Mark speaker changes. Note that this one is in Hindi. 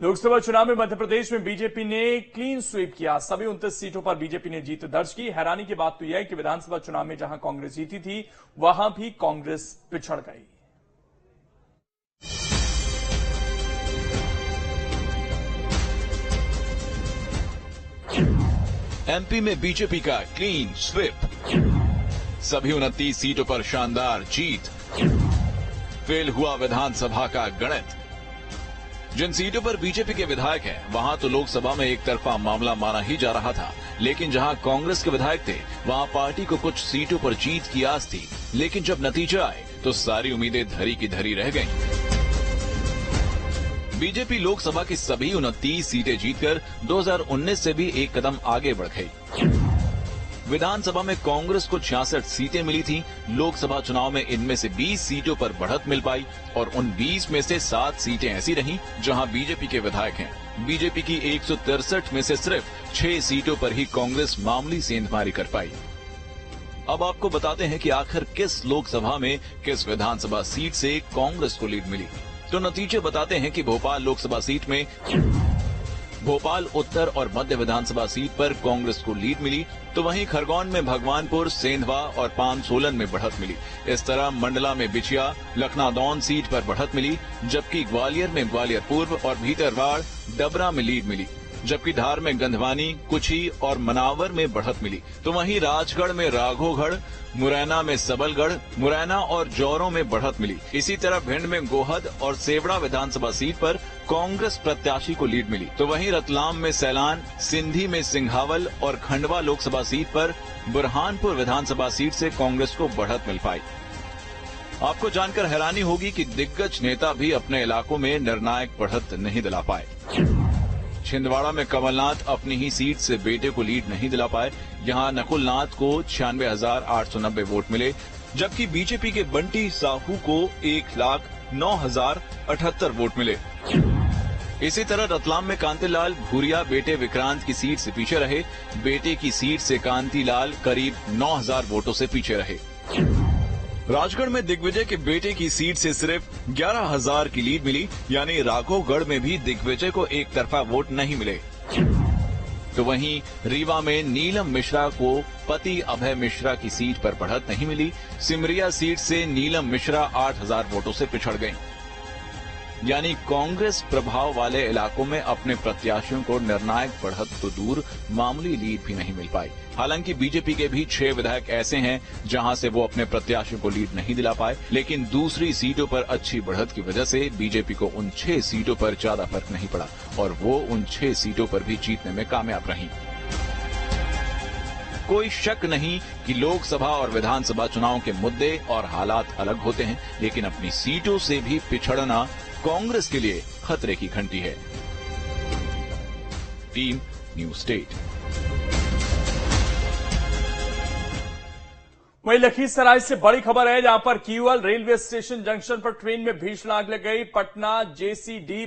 Speaker 1: लोकसभा चुनाव में मध्य प्रदेश में बीजेपी ने क्लीन स्वीप किया। सभी 29 सीटों पर बीजेपी ने जीत दर्ज की। हैरानी की बात तो यह है कि विधानसभा चुनाव में जहां कांग्रेस जीती थी, वहां भी कांग्रेस पिछड़ गई।
Speaker 2: एमपी में बीजेपी का क्लीन स्वीप, सभी 29 सीटों पर शानदार जीत। फेल हुआ विधानसभा का गणित। जिन सीटों पर बीजेपी के विधायक हैं, वहां तो लोकसभा में एक तरफा मामला माना ही जा रहा था, लेकिन जहां कांग्रेस के विधायक थे, वहां पार्टी को कुछ सीटों पर जीत की आस थी। लेकिन जब नतीजा आए तो सारी उम्मीदें धरी की धरी रह गईं। बीजेपी लोकसभा की सभी 29 सीटें जीतकर 2019 से भी एक कदम आगे बढ़ गई। विधानसभा में कांग्रेस को 66 सीटें मिली थी। लोकसभा चुनाव में इनमें से 20 सीटों पर बढ़त मिल पाई और उन 20 में से 7 सीटें ऐसी रहीं जहां बीजेपी के विधायक हैं। बीजेपी की 163 में से सिर्फ 6 सीटों पर ही कांग्रेस मामूली सेंधमारी कर पाई। अब आपको बताते हैं कि आखिर किस लोकसभा में किस विधानसभा सीट से कांग्रेस को लीड मिली। तो नतीजे बताते हैं कि भोपाल लोकसभा सीट में भोपाल उत्तर और मध्य विधानसभा सीट पर कांग्रेस को लीड मिली, तो वहीं खरगोन में भगवानपुर, सेंधवा और पानसोलन में बढ़त मिली। इस तरह मंडला में बिछिया, लखनादौन सीट पर बढ़त मिली, जबकि ग्वालियर में ग्वालियर पूर्व और भीतरवाड़, डबरा में लीड मिली। जबकि धार में गंधवानी, कुछी और मनावर में बढ़त मिली। तो वहीं राजगढ़ में राघोगढ़, मुरैना में सबलगढ़, मुरैना और जौरों में बढ़त मिली। इसी तरह भिंड में गोहद और सेवड़ा विधानसभा सीट पर कांग्रेस प्रत्याशी को लीड मिली। तो वहीं रतलाम में सैलान, सिंधी में सिंघावल और खंडवा लोकसभा सीट पर बुरहानपुर विधानसभा सीट से कांग्रेस को बढ़त मिल पाई। आपको जानकर हैरानी होगी कि दिग्गज नेता भी अपने इलाकों में निर्णायक बढ़त नहीं दिला पाए। छिंदवाड़ा में कमलनाथ अपनी ही सीट से बेटे को लीड नहीं दिला पाए। यहां नकुलनाथ को 96,890 वोट मिले, जबकि बीजेपी के बंटी साहू को 1,09,078 वोट मिले। इसी तरह रतलाम में कांतिलाल भूरिया बेटे विक्रांत की सीट से पीछे रहे। बेटे की सीट से कांतिलाल करीब 9,000 वोटों से पीछे रहे। राजगढ़ में दिग्विजय के बेटे की सीट से सिर्फ 11,000 की लीड मिली, यानी राघोगढ़ में भी दिग्विजय को एक तरफा वोट नहीं मिले। तो वहीं रीवा में नीलम मिश्रा को पति अभय मिश्रा की सीट पर बढ़त नहीं मिली। सिमरिया सीट से नीलम मिश्रा 8,000 वोटों से पिछड़ गईं। यानी कांग्रेस प्रभाव वाले इलाकों में अपने प्रत्याशियों को निर्णायक बढ़त तो दूर, मामूली लीड भी नहीं मिल पाई। हालांकि बीजेपी के भी 6 विधायक ऐसे हैं जहां से वो अपने प्रत्याशियों को लीड नहीं दिला पाए, लेकिन दूसरी सीटों पर अच्छी बढ़त की वजह से बीजेपी को उन 6 सीटों पर ज्यादा फर्क नहीं पड़ा और वो उन 6 सीटों पर भी जीतने में कामयाब रही। कोई शक नहीं कि लोकसभा और विधानसभा चुनाव के मुद्दे और हालात अलग होते हैं, लेकिन अपनी सीटों से भी पिछड़ना कांग्रेस के लिए खतरे की घंटी है। Team news state.
Speaker 1: वहीं लखीसराय से बड़ी खबर है, जहां पर क्यूएल रेलवे स्टेशन जंक्शन पर ट्रेन में भीषण आग लग गई। पटना जेसीडी